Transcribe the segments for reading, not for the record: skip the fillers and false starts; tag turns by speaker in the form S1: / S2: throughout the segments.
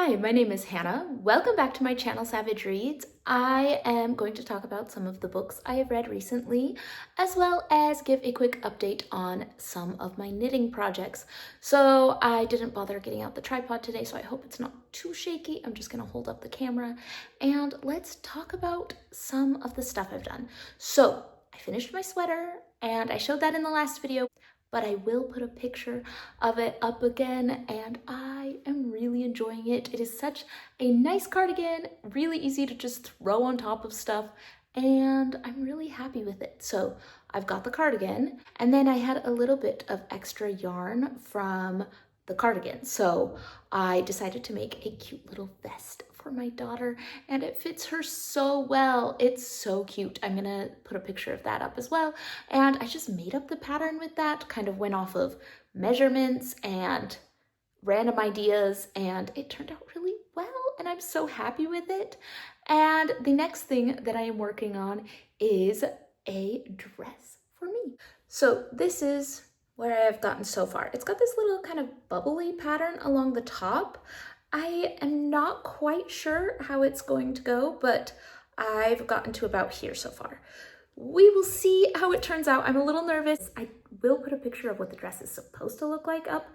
S1: Hi, my name is Hannah. Welcome back to my channel, Savage Reads. I am going to talk about some of the books I have read recently, as well as give a quick update on some of my knitting projects. So I didn't bother getting out the tripod today, so I hope it's not too shaky. I'm just gonna hold up the camera and let's talk about some of the stuff I've done. So I finished my sweater and I showed that in the last video, but I will put a picture of it up again, and I am really enjoying it. It is such a nice cardigan, really easy to just throw on top of stuff, and I'm really happy with it. So I've got the cardigan, and then I had a little bit of extra yarn from the cardigan. So I decided to make a cute little vest for my daughter, and it fits her so well. It's so cute. I'm gonna put a picture of that up as well. And I just made up the pattern with that, kind of went off of measurements and random ideas, and it turned out really well, and I'm so happy with it. And the next thing that I am working on is a dress for me. So this is where I have gotten so far. It's got this little kind of bubbly pattern along the top. I am not quite sure how it's going to go, but I've gotten to about here so far. We will see how it turns out. I'm a little nervous. I will put a picture of what the dress is supposed to look like up.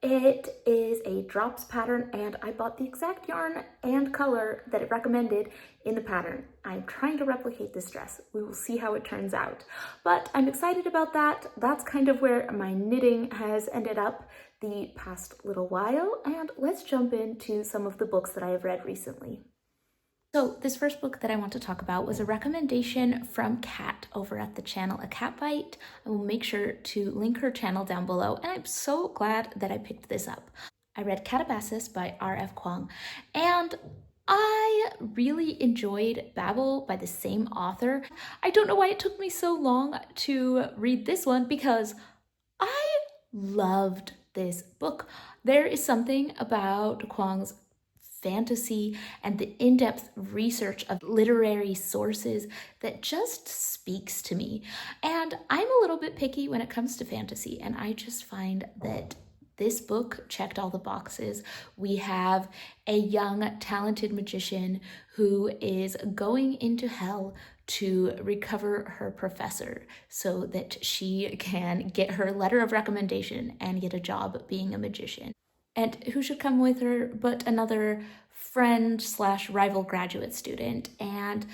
S1: It is a drops pattern, and I bought the exact yarn and color that it recommended in the pattern. I'm trying to replicate this dress. We will see how it turns out. But I'm excited about that. That's kind of where my knitting has ended up the past little while. And let's jump into some of the books that I have read recently. So this first book that I want to talk about was a recommendation from Kat over at the channel A Cat Bite. I will make sure to link her channel down below, and I'm so glad that I picked this up. I read Katabasis by R.F. Kuang, and I really enjoyed Babel by the same author. I don't know why it took me so long to read this one, because I loved this book. There is something about Kuang's fantasy and the in-depth research of literary sources that just speaks to me. And I'm a little bit picky when it comes to fantasy, and I just find that this book checked all the boxes. We have a young, talented magician who is going into hell to recover her professor so that she can get her letter of recommendation and get a job being a magician. And who should come with her but another friend slash rival graduate student. And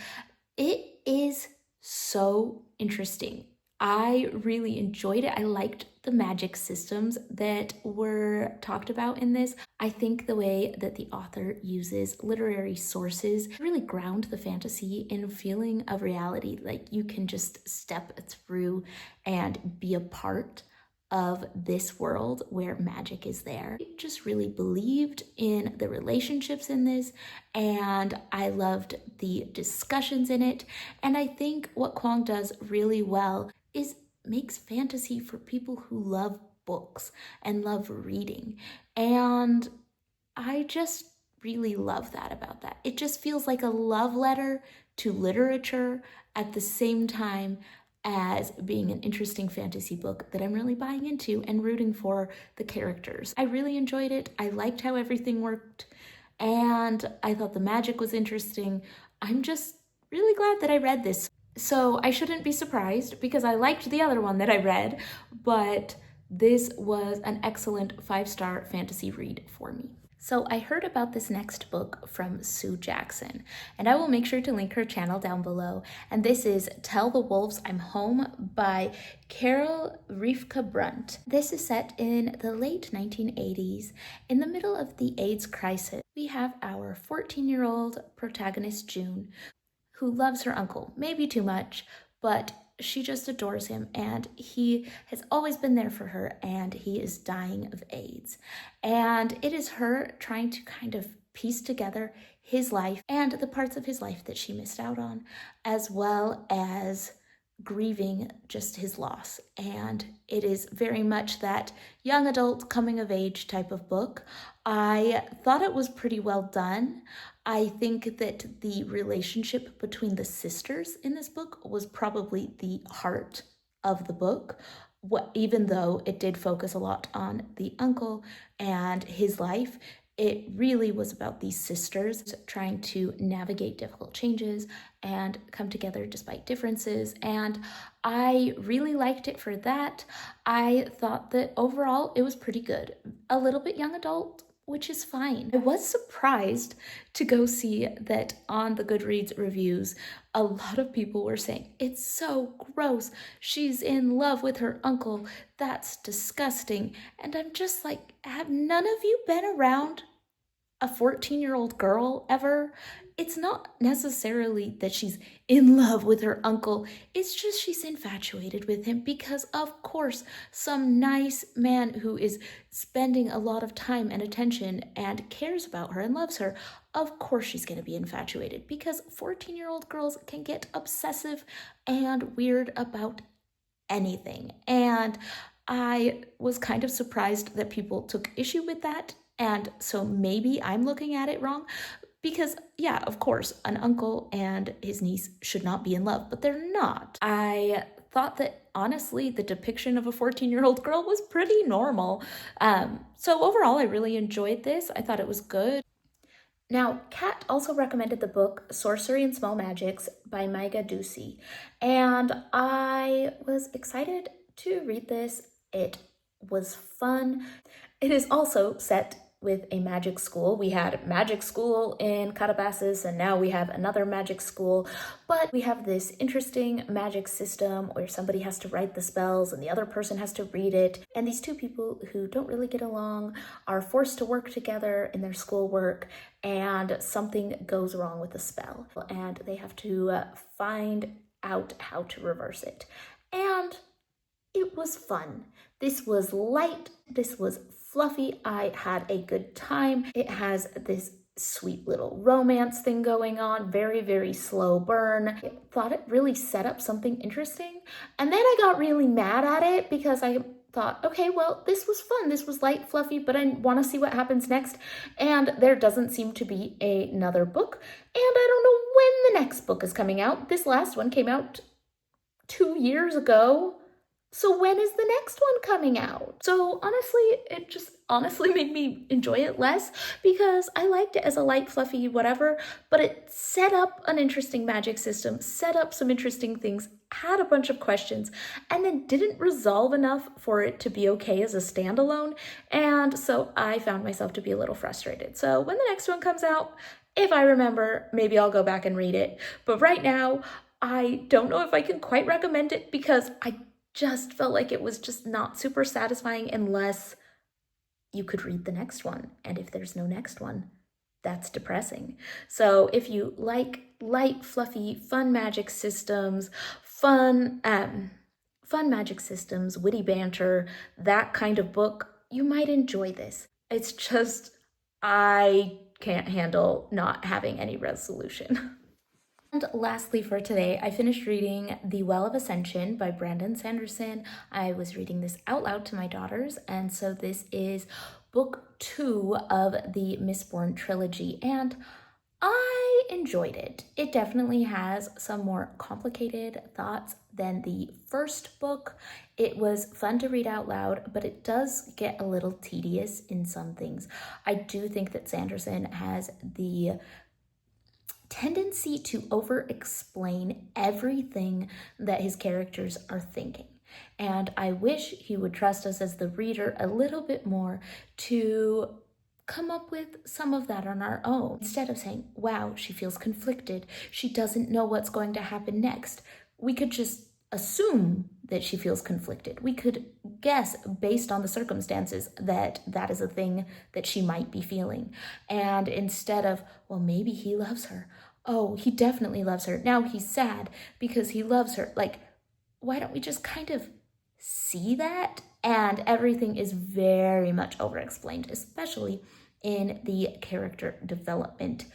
S1: it is so interesting. I really enjoyed it. I liked the magic systems that were talked about in this. I think the way that the author uses literary sources really ground the fantasy in a feeling of reality. Like you can just step through and be a part of this world where magic is there. I just really believed in the relationships in this, and I loved the discussions in it. And I think what Kuang does really well is makes fantasy for people who love books and love reading. And I just really love that about that. It just feels like a love letter to literature at the same time as being an interesting fantasy book that I'm really buying into and rooting for the characters. I really enjoyed it. I liked how everything worked, and I thought the magic was interesting. I'm just really glad that I read this. So I shouldn't be surprised because I liked the other one that I read, but this was an excellent 5-star fantasy read for me. So I heard about this next book from Sue Jackson, and I will make sure to link her channel down below. And this is Tell the Wolves I'm Home by Carol Rifka Brunt. This is set in the late 1980s, in the middle of the AIDS crisis. We have our 14-year-old protagonist, June, who loves her uncle, maybe too much, but she just adores him, and he has always been there for her, and he is dying of AIDS. And it is her trying to kind of piece together his life and the parts of his life that she missed out on, as well as grieving just his loss. And it is very much that young adult coming of age type of book. I thought it was pretty well done. I think that the relationship between the sisters in this book was probably the heart of the book. Even though it did focus a lot on the uncle and his life, It really was about these sisters trying to navigate difficult changes and come together despite differences, and I really liked it for that. I thought that overall it was pretty good. A little bit young adult, which is fine. I was surprised to go see that on the Goodreads reviews, a lot of people were saying, it's so gross, she's in love with her uncle, that's disgusting. And I'm just like, have none of you been around a 14-year-old girl ever? It's not necessarily that she's in love with her uncle. It's just she's infatuated with him because, of course, some nice man who is spending a lot of time and attention and cares about her and loves her, of course she's going to be infatuated, because 14-year-old girls can get obsessive and weird about anything. And I was kind of surprised that people took issue with that. And so maybe I'm looking at it wrong, because yeah, of course, an uncle and his niece should not be in love, but they're not. I thought that honestly, the depiction of a 14-year-old girl was pretty normal. So overall, I really enjoyed this. I thought it was good. Now, Kat also recommended the book Sorcery and Small Magics by Maiga Ducey, and I was excited to read this. It was fun. It is also set with a magic school. We had magic school in Katabasis, and now we have another magic school, but we have this interesting magic system where somebody has to write the spells and the other person has to read it, and these two people who don't really get along are forced to work together in their schoolwork, and something goes wrong with the spell, and they have to find out how to reverse it. And it was fun. This was light, this was fluffy, I had a good time. It has this sweet little romance thing going on, very, very slow burn. I thought it really set up something interesting. And then I got really mad at it because I thought, okay, well, this was fun. This was light, fluffy, but I want to see what happens next. And there doesn't seem to be another book. And I don't know when the next book is coming out. This last one came out 2 years ago. So when is the next one coming out? So honestly, it just made me enjoy it less, because I liked it as a light, fluffy, whatever, but it set up an interesting magic system, set up some interesting things, had a bunch of questions, and then didn't resolve enough for it to be okay as a standalone. And so I found myself to be a little frustrated. So when the next one comes out, if I remember, maybe I'll go back and read it. But right now, I don't know if I can quite recommend it, because I just felt like it was just not super satisfying unless you could read the next one. And if there's no next one, that's depressing. So if you like light, fluffy, fun magic systems, fun magic systems, witty banter, that kind of book, you might enjoy this. It's just, I can't handle not having any resolution. And lastly for today, I finished reading The Well of Ascension by Brandon Sanderson. I was reading this out loud to my daughters, and so this is book 2 of the Mistborn trilogy, and I enjoyed it. It definitely has some more complicated thoughts than the first book. It was fun to read out loud, but it does get a little tedious in some things. I do think that Sanderson has the tendency to over-explain everything that his characters are thinking. And I wish he would trust us as the reader a little bit more to come up with some of that on our own. Instead of saying, wow, she feels conflicted, she doesn't know what's going to happen next, we could just assume that she feels conflicted. We could guess based on the circumstances that that is a thing that she might be feeling. And instead of, well, maybe he loves her. Oh, he definitely loves her. Now he's sad because he loves her. Like, why don't we just kind of see that? And everything is very much over-explained, especially in the character development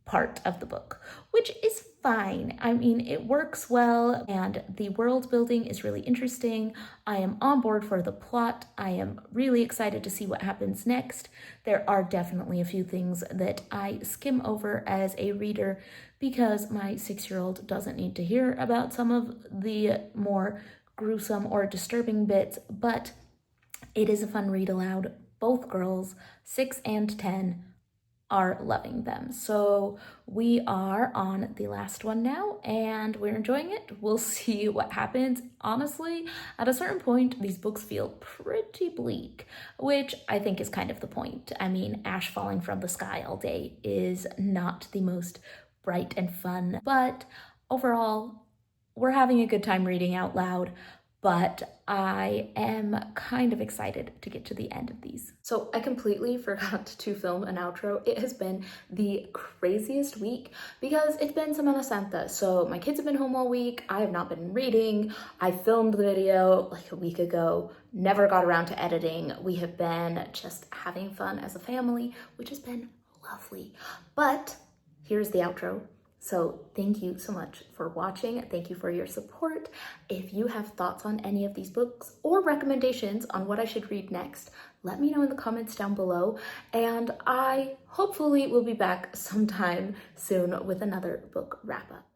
S1: part of the book, which is fine. I mean, it works well, and the world building is really interesting. I am on board for the plot. I am really excited to see what happens next. There are definitely a few things that I skim over as a reader because my 6-year-old doesn't need to hear about some of the more gruesome or disturbing bits, but it is a fun read aloud. both girls, 6 and 10, are loving them. So we are on the last one now and we're enjoying it. We'll see what happens. Honestly, at a certain point, these books feel pretty bleak, which I think is kind of the point. I mean, ash falling from the sky all day is not the most bright and fun, but overall, we're having a good time reading out loud. But I am kind of excited to get to the end of these. So I completely forgot to film an outro. It has been the craziest week because it's been Semana Santa. So my kids have been home all week. I have not been reading. I filmed the video like a week ago, never got around to editing. We have been just having fun as a family, which has been lovely. But here's the outro. So thank you so much for watching. Thank you for your support. If you have thoughts on any of these books or recommendations on what I should read next, let me know in the comments down below. And I hopefully will be back sometime soon with another book wrap up.